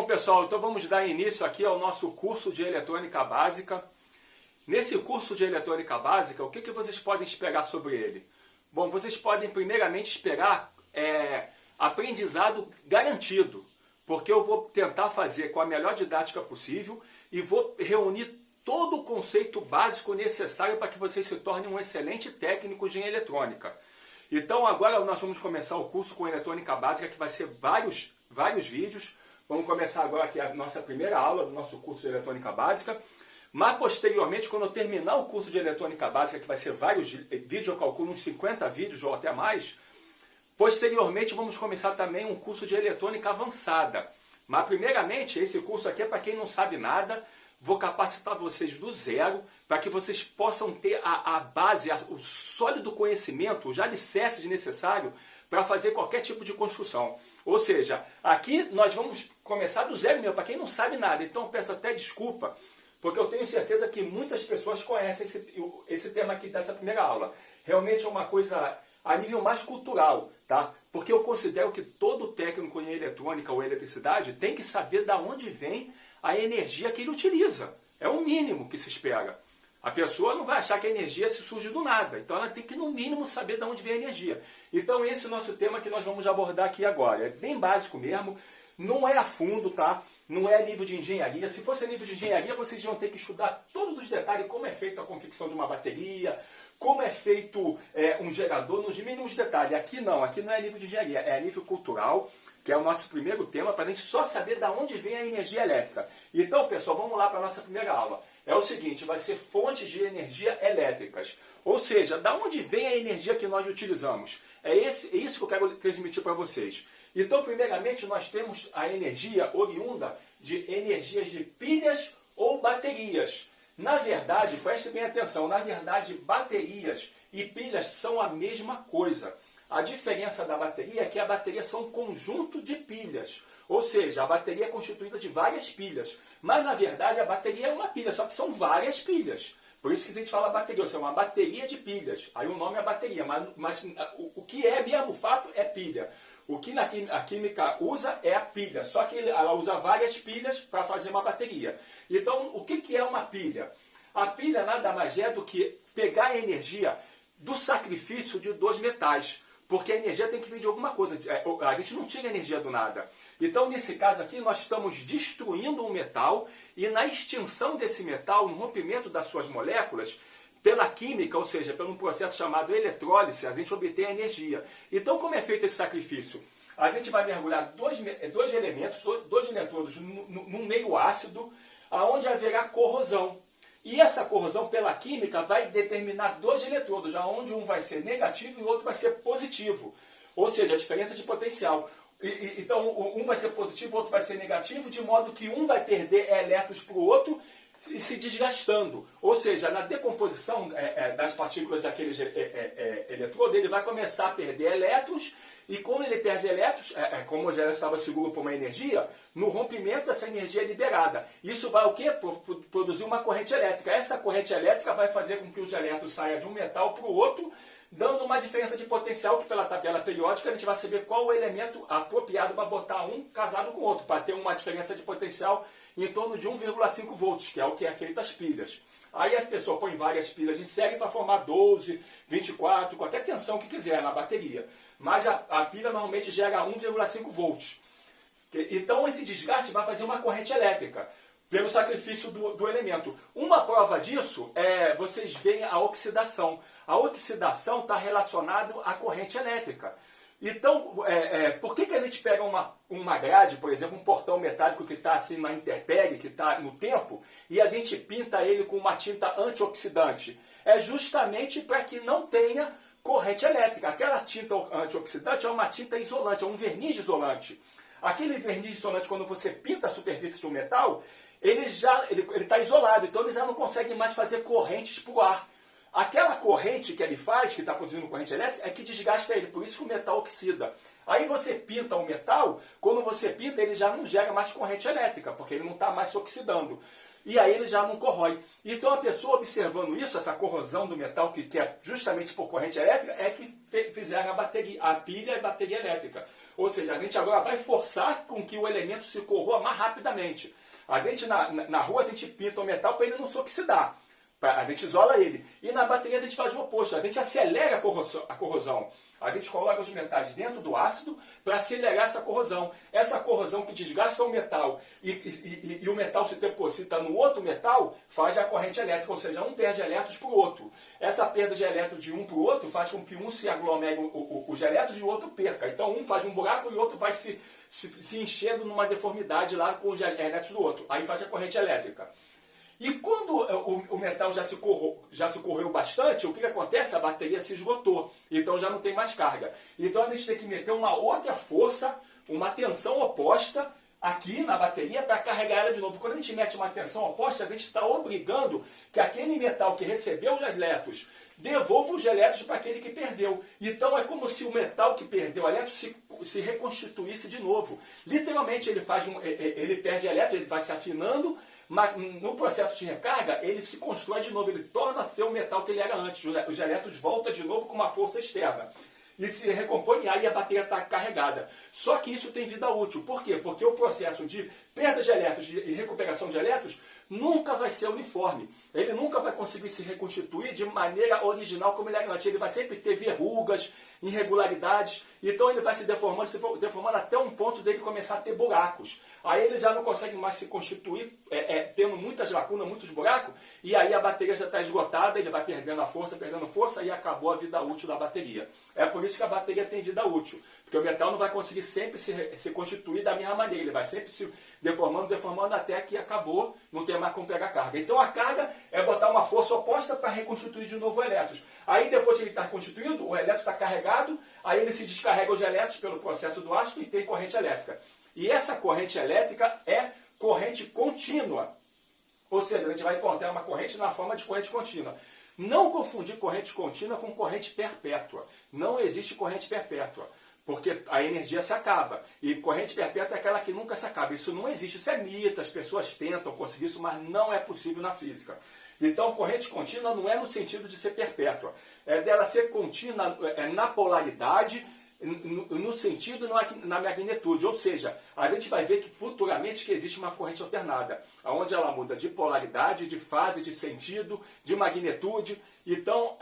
Bom, pessoal, então vamos dar início aqui ao nosso curso de eletrônica básica. Nesse curso de eletrônica básica, o que vocês podem esperar sobre ele? Bom, vocês podem primeiramente esperar aprendizado garantido, porque eu vou tentar fazer com a melhor didática possível e vou reunir todo o conceito básico necessário para que vocês se tornem um excelente técnico em eletrônica. Então agora nós vamos começar o curso com eletrônica básica, que vai ser vários vídeos. Vamos começar agora aqui a nossa primeira aula do nosso curso de eletrônica básica. Mas posteriormente, quando eu terminar o curso de eletrônica básica, que vai ser vários vídeos, eu calculo uns 50 vídeos ou até mais, posteriormente vamos começar também um curso de eletrônica avançada. Mas primeiramente, esse curso aqui é para quem não sabe nada. Vou capacitar vocês do zero, para que vocês possam ter a base, o sólido conhecimento, os alicerces necessários para fazer qualquer tipo de construção. Ou seja, aqui nós vamos começar do zero mesmo, para quem não sabe nada. Então eu peço até desculpa, porque eu tenho certeza que muitas pessoas conhecem esse tema aqui dessa primeira aula. Realmente é uma coisa a nível mais cultural, tá? Porque eu considero que todo técnico em eletrônica ou eletricidade tem que saber de onde vem a energia que ele utiliza. É o mínimo que se espera. A pessoa não vai achar que a energia se surge do nada. Então ela tem que, no mínimo, saber de onde vem a energia. Então esse é o nosso tema que nós vamos abordar aqui agora. É bem básico mesmo, não é a fundo, tá? Não é nível de engenharia. Se fosse nível de engenharia, vocês iam ter que estudar todos os detalhes, como é feita a confecção de uma bateria, como é feito um gerador, nos mínimos detalhes. Aqui não é nível de engenharia, é nível cultural, que é o nosso primeiro tema, para a gente só saber de onde vem a energia elétrica. Então, pessoal, vamos lá para a nossa primeira aula. É o seguinte, vai ser fontes de energia elétricas. Ou seja, da onde vem a energia que nós utilizamos? É isso que eu quero transmitir para vocês. Então, primeiramente, nós temos a energia oriunda de energias de pilhas ou baterias. Na verdade, preste bem atenção, na verdade, baterias e pilhas são a mesma coisa. A diferença da bateria é que a bateria são um conjunto de pilhas. Ou seja, a bateria é constituída de várias pilhas. Mas, na verdade, a bateria é uma pilha, só que são várias pilhas. Por isso que a gente fala bateria, ou seja, uma bateria de pilhas. Aí o nome é bateria, mas o que é mesmo, o fato, é pilha. O que a química usa é a pilha, só que ela usa várias pilhas para fazer uma bateria. Então, o que é uma pilha? A pilha nada mais é do que pegar a energia do sacrifício de dois metais. Porque a energia tem que vir de alguma coisa. A gente não tira energia do nada. Então, nesse caso aqui, nós estamos destruindo um metal e na extinção desse metal, no rompimento das suas moléculas, pela química, ou seja, pelo um processo chamado eletrólise, a gente obtém a energia. Então, como é feito esse sacrifício? A gente vai mergulhar dois elementos, dois eletrodos num meio ácido, onde haverá corrosão. E essa corrosão, pela química, vai determinar dois eletrodos, onde um vai ser negativo e o outro vai ser positivo. Ou seja, a diferença de potencial. Então, um vai ser positivo, o outro vai ser negativo, de modo que um vai perder elétrons para o outro e se desgastando. Ou seja, na decomposição das partículas daquele eletrodo, ele vai começar a perder elétrons, e quando ele perde elétrons, como já estava seguro por uma energia, no rompimento essa energia é liberada. Isso vai o quê? Produzir uma corrente elétrica. Essa corrente elétrica vai fazer com que os elétrons saiam de um metal para o outro, dando uma diferença de potencial, que pela tabela periódica a gente vai saber qual o elemento apropriado para botar um casado com o outro, para ter uma diferença de potencial em torno de 1,5 volts, que é o que é feito as pilhas. Aí a pessoa põe várias pilhas em série para formar 12, 24, qualquer tensão que quiser na bateria. Mas a pilha normalmente gera 1,5 volts. Então esse desgaste vai fazer uma corrente elétrica, pelo sacrifício do elemento. Uma prova disso vocês veem a oxidação. A oxidação está relacionada à corrente elétrica. Então, por que a gente pega uma grade, por exemplo, um portão metálico que está assim na intempérie, que está no tempo, e a gente pinta ele com uma tinta antioxidante? É justamente para que não tenha corrente elétrica. Aquela tinta antioxidante é uma tinta isolante, é um verniz isolante. Aquele verniz isolante, quando você pinta a superfície de um metal, ele está isolado, então ele já não consegue mais fazer correntes para o ar. Aquela corrente que ele faz, que está produzindo corrente elétrica, é que desgasta ele, por isso que o metal oxida. Aí você pinta o metal, quando você pinta ele já não gera mais corrente elétrica, porque ele não está mais se oxidando. E aí ele já não corrói. Então a pessoa observando isso, essa corrosão do metal, que é justamente por corrente elétrica, é que fizeram a bateria, a pilha e a bateria elétrica. Ou seja, a gente agora vai forçar com que o elemento se corroa mais rapidamente. A gente na rua a gente pinta o metal para ele não se oxidar. A gente isola ele. E na bateria a gente faz o oposto. A gente acelera a corrosão. A gente coloca os metais dentro do ácido para acelerar essa corrosão. Essa corrosão que desgasta o metal e o metal se deposita no outro metal, faz a corrente elétrica, ou seja, um perde elétrons para o outro. Essa perda de elétrons de um para o outro faz com que um se aglomere os elétrons e o outro perca. Então um faz um buraco e o outro vai se enchendo numa deformidade lá com os elétrons do outro. Aí faz a corrente elétrica. E quando o metal já se corroeu bastante, o que acontece? A bateria se esgotou, então já não tem mais carga. Então a gente tem que meter uma outra força, uma tensão oposta aqui na bateria para carregar ela de novo. Quando a gente mete uma tensão oposta, a gente está obrigando que aquele metal que recebeu os elétrons devolva os elétrons para aquele que perdeu. Então é como se o metal que perdeu elétrons se reconstituísse de novo. Literalmente ele perde elétrons, ele vai se afinando, mas no processo de recarga, ele se constrói de novo, ele torna a ser o metal que ele era antes. Os elétrons voltam de novo com uma força externa. E se recompõe, aí a bateria está carregada. Só que isso tem vida útil. Por quê? Porque o processo de perda de elétrons e recuperação de elétrons nunca vai ser uniforme. Ele nunca vai conseguir se reconstituir de maneira original como ele era antes. Ele vai sempre ter verrugas, irregularidades. Então ele vai se deformando até um ponto dele começar a ter buracos. Aí ele já não consegue mais se constituir, tendo muitas lacunas, muitos buracos. E aí a bateria já está esgotada, ele vai perdendo força e acabou a vida útil da bateria. É por isso que a bateria tem vida útil. Porque o metal não vai conseguir sempre se constituir da mesma maneira. Ele vai sempre se deformando até que acabou, não tem mais como pegar carga. Então a carga é botar uma força oposta para reconstituir de novo elétrons. Aí depois que ele está constituído, o elétron está carregado, aí ele se descarrega os elétrons pelo processo do ácido e tem corrente elétrica. E essa corrente elétrica é corrente contínua. Ou seja, a gente vai encontrar uma corrente na forma de corrente contínua. Não confundir corrente contínua com corrente perpétua. Não existe corrente perpétua, porque a energia se acaba. E corrente perpétua é aquela que nunca se acaba. Isso não existe, isso é mito, as pessoas tentam conseguir isso, mas não é possível na física. Então, corrente contínua não é no sentido de ser perpétua. É dela ser contínua na polaridade, no sentido na magnitude, ou seja, a gente vai ver que futuramente que existe uma corrente alternada, onde ela muda de polaridade, de fase, de sentido, de magnitude. Então,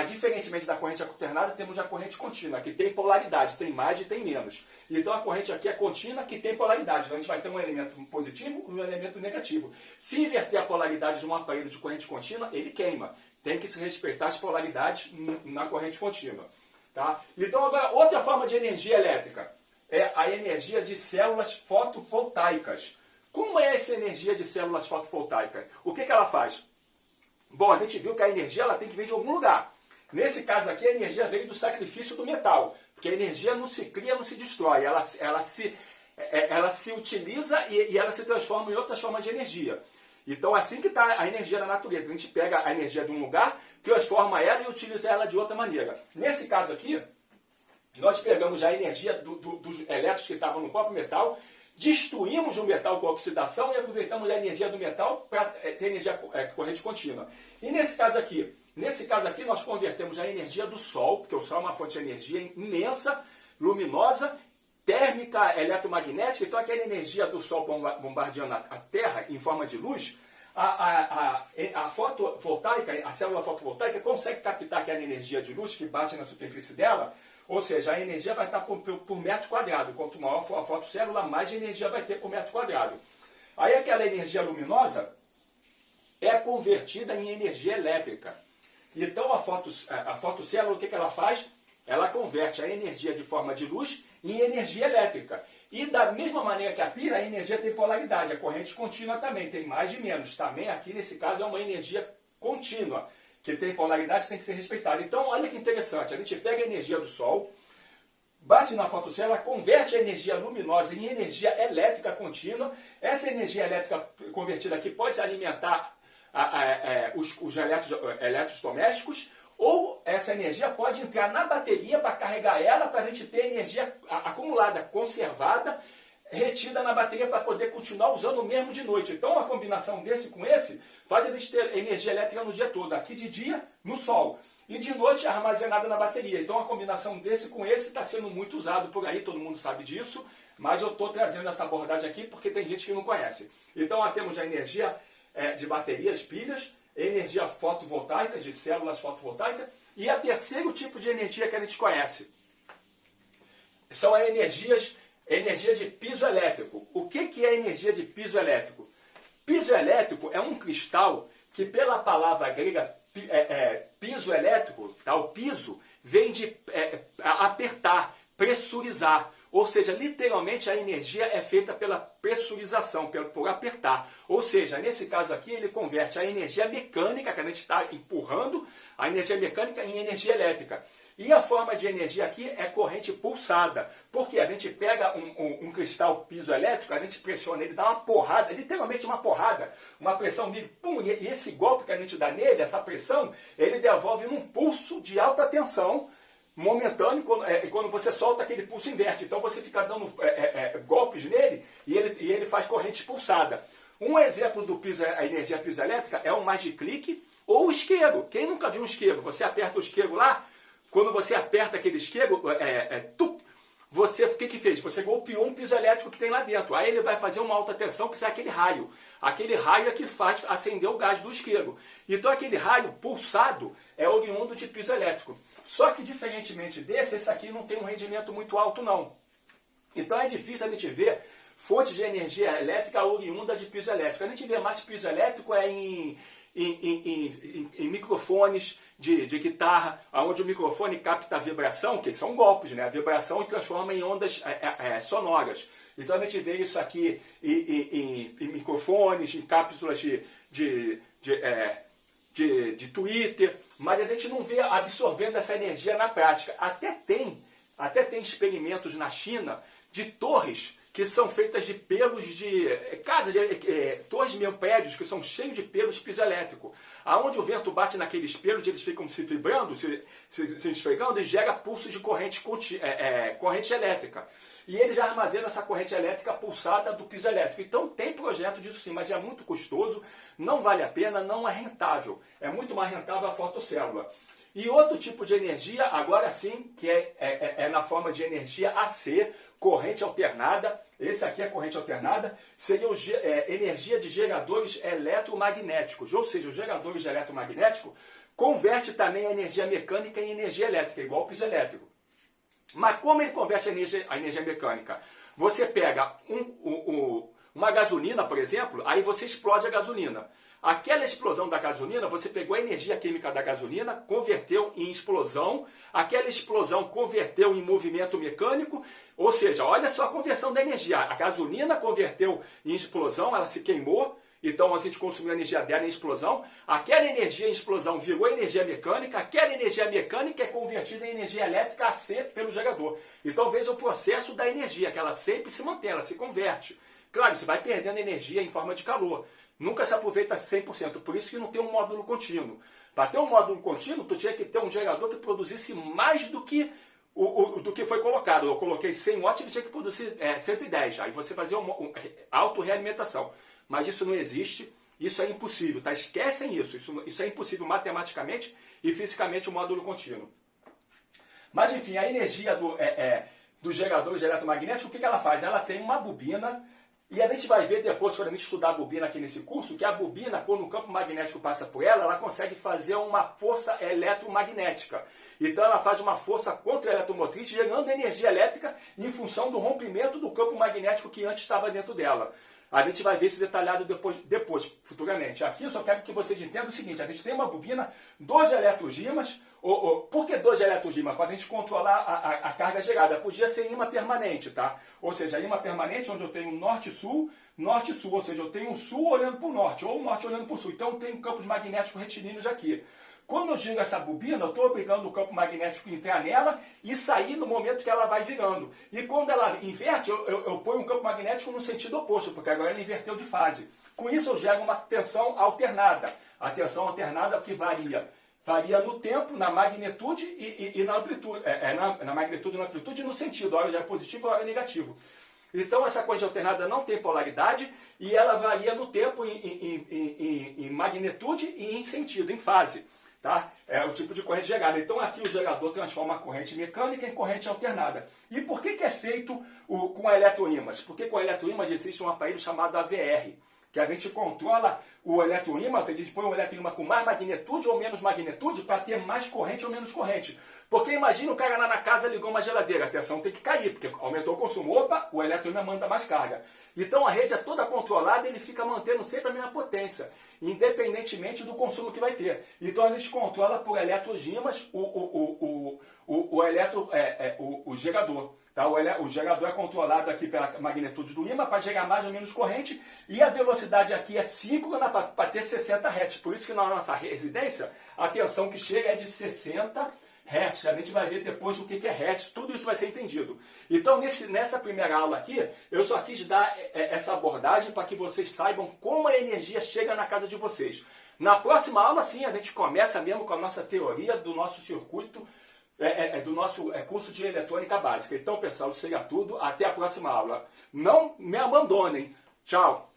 diferentemente da corrente alternada, temos a corrente contínua, que tem polaridade, tem mais e tem menos. Então a corrente aqui é contínua, que tem polaridade. Então a gente vai ter um elemento positivo e um elemento negativo. Se inverter a polaridade de um aparelho de corrente contínua, ele queima. Tem que se respeitar as polaridades na corrente contínua. Tá? Então, agora, outra forma de energia elétrica é a energia de células fotovoltaicas. Como é essa energia de células fotovoltaicas? O que ela faz? Bom, a gente viu que a energia ela tem que vir de algum lugar. Nesse caso aqui, a energia veio do sacrifício do metal, porque a energia não se cria, não se destrói, ela se utiliza e ela se transforma em outras formas de energia. Então, assim que está a energia da natureza. A gente pega a energia de um lugar, transforma ela e utiliza ela de outra maneira. Nesse caso aqui, nós pegamos a energia dos elétrons que estavam no próprio metal, destruímos o metal com a oxidação e aproveitamos a energia do metal para ter energia corrente contínua. E nesse caso aqui, nós convertemos a energia do Sol, porque o Sol é uma fonte de energia imensa, luminosa, térmica, eletromagnética. Então aquela energia do Sol bombardeando a Terra em forma de luz, a fotovoltaica, a célula fotovoltaica consegue captar aquela energia de luz que bate na superfície dela, ou seja, a energia vai estar por metro quadrado. Quanto maior for a fotocélula, mais energia vai ter por metro quadrado. Aí aquela energia luminosa é convertida em energia elétrica. Então a fotocélula, o que ela faz? Ela converte a energia de forma de luz em energia elétrica. E da mesma maneira que a pilha, a energia tem polaridade. A corrente contínua também tem mais e menos. Também aqui nesse caso é uma energia contínua, que tem polaridade, tem que ser respeitada. Então olha que interessante, a gente pega a energia do Sol, bate na fotocélula, converte a energia luminosa em energia elétrica contínua. Essa energia elétrica convertida aqui pode alimentar os elétrons domésticos, ou essa energia pode entrar na bateria para carregar ela, para a gente ter energia acumulada, conservada, retida na bateria para poder continuar usando mesmo de noite. Então, uma combinação desse com esse faz a gente ter energia elétrica no dia todo. Aqui de dia, no sol. E de noite, armazenada na bateria. Então, a combinação desse com esse está sendo muito usado por aí, todo mundo sabe disso. Mas eu estou trazendo essa abordagem aqui porque tem gente que não conhece. Então, nós temos a energia de baterias, pilhas, energia fotovoltaica, de células fotovoltaicas. E a terceiro tipo de energia que a gente conhece são as energia de piso elétrico. O que é energia de piso elétrico? Piso elétrico é um cristal que, pela palavra grega piso elétrico, tá? O piso vem de apertar, pressurizar. Ou seja, literalmente a energia é feita pela pressurização, por apertar. Ou seja, nesse caso aqui, ele converte a energia mecânica, que a gente está empurrando, a energia mecânica em energia elétrica. E a forma de energia aqui é corrente pulsada. Porque a gente pega um cristal piezoelétrico, a gente pressiona ele, dá uma porrada, literalmente uma porrada, uma pressão nele, pum, e esse golpe que a gente dá nele, essa pressão, ele devolve um pulso de alta tensão, momentâneo, quando você solta aquele pulso inverte. Então você fica dando golpes nele e ele faz corrente pulsada. Um exemplo do a energia piezoelétrica é o Magiclick ou o isqueiro. Quem nunca viu um isqueiro? Você aperta o isqueiro lá, quando você aperta aquele isqueiro, o que fez? Você golpeou um piso elétrico que tem lá dentro. Aí ele vai fazer uma alta tensão, que é aquele raio. Aquele raio é que faz acender o gás do isqueiro. Então aquele raio pulsado é oriundo de piso elétrico. Só que diferentemente desse, esse aqui não tem um rendimento muito alto não. Então é difícil a gente ver fontes de energia elétrica oriunda de piso elétrico. A gente vê mais piso elétrico em microfones de guitarra, onde o microfone capta a vibração, que são golpes, né? A vibração, e transforma em ondas sonoras. Então a gente vê isso aqui em microfones, em cápsulas de Twitter, mas a gente não vê absorvendo essa energia na prática. Até tem experimentos na China de torres que são feitas de pelos de casas, torres mesmo, prédios que são cheios de pelos piezoelétrico. Aonde o vento bate naqueles pelos, eles ficam se vibrando, se esfregando e gera pulsos de corrente elétrica. E eles já armazenam essa corrente elétrica pulsada do piso elétrico. Então tem projeto disso sim, mas é muito custoso, não vale a pena, não é rentável. É muito mais rentável a fotocélula. E outro tipo de energia, agora sim, que é na forma de energia AC, corrente alternada. Esse aqui é corrente alternada, seria energia de geradores eletromagnéticos. Ou seja, os geradores de eletromagnético converte também a energia mecânica em energia elétrica, igual o piso elétrico. Mas como ele converte a energia mecânica? Você pega uma gasolina, por exemplo, aí você explode a gasolina. Aquela explosão da gasolina, você pegou a energia química da gasolina, converteu em explosão, aquela explosão converteu em movimento mecânico, ou seja, olha só a conversão da energia. A gasolina converteu em explosão, ela se queimou, então a gente consumiu a energia dela em explosão, aquela energia em explosão virou energia mecânica, aquela energia mecânica é convertida em energia elétrica AC pelo gerador. Então veja o processo da energia, que ela sempre se mantém, ela se converte. Claro, você vai perdendo energia em forma de calor. Nunca se aproveita 100%, por isso que não tem um módulo contínuo. Para ter um módulo contínuo, tu tinha que ter um gerador que produzisse mais do que foi colocado. Eu coloquei 100 watts, ele tinha que produzir 110. Aí você fazia uma auto-realimentação. Mas isso não existe, isso é impossível, tá? Esquecem isso. Isso é impossível matematicamente e fisicamente o módulo contínuo. Mas enfim, a energia dos geradores eletromagnéticos, o que ela faz? Ela tem uma bobina. E a gente vai ver depois, quando a gente estudar a bobina aqui nesse curso, que a bobina, quando o campo magnético passa por ela, ela consegue fazer uma força eletromagnética. Então ela faz uma força contra-eletromotriz, gerando energia elétrica em função do rompimento do campo magnético que antes estava dentro dela. A gente vai ver isso detalhado depois, futuramente. Aqui eu só quero que vocês entendam o seguinte: a gente tem uma bobina, 2 eletrogimas. Por que 2 eletrogimas? Para a gente controlar a carga gerada. Podia ser imã permanente, tá? Ou seja, imã permanente onde eu tenho norte-sul, norte-sul. Ou seja, eu tenho um sul olhando para o norte, ou um norte olhando para o sul. Então eu tenho campos magnéticos retilíneos aqui. Quando eu giro essa bobina, eu estou obrigando o campo magnético a entrar nela e sair no momento que ela vai virando. E quando ela inverte, eu ponho um campo magnético no sentido oposto, porque agora ela inverteu de fase. Com isso eu gero uma tensão alternada. A tensão alternada que varia varia no tempo, na magnitude e na amplitude. Na magnitude e na amplitude e no sentido, a hora já é positivo, a hora é negativo. Então essa corrente alternada não tem polaridade e ela varia no tempo em magnitude e em sentido, em fase. Tá? É o tipo de corrente gerada. Então aqui o gerador transforma a corrente mecânica em corrente alternada. E por que é feito com eletroímãs? Porque com eletroímãs existe um aparelho chamado AVR, que a gente controla o eletroímã, a gente põe um eletroímã com mais magnitude ou menos magnitude para ter mais corrente ou menos corrente. Porque imagina o cara lá na casa ligou uma geladeira, a tensão tem que cair, porque aumentou o consumo. Opa, o eletroímã manda mais carga. Então a rede é toda controlada, ele fica mantendo sempre a mesma potência, independentemente do consumo que vai ter. Então a gente controla por eletroímãs o gerador. Tá? O gerador é controlado aqui pela magnitude do ímã para gerar mais ou menos corrente e a velocidade aqui é síncrona para ter 60 Hz. Por isso que na nossa residência a tensão que chega é de 60 Hz. A gente vai ver depois o que é Hz, tudo isso vai ser entendido. Então nessa primeira aula aqui, eu só quis dar essa abordagem para que vocês saibam como a energia chega na casa de vocês. Na próxima aula sim, a gente começa mesmo com a nossa teoria do nosso circuito, do nosso curso de eletrônica básica. Então, pessoal, isso seria tudo. Até a próxima aula. Não me abandonem. Tchau.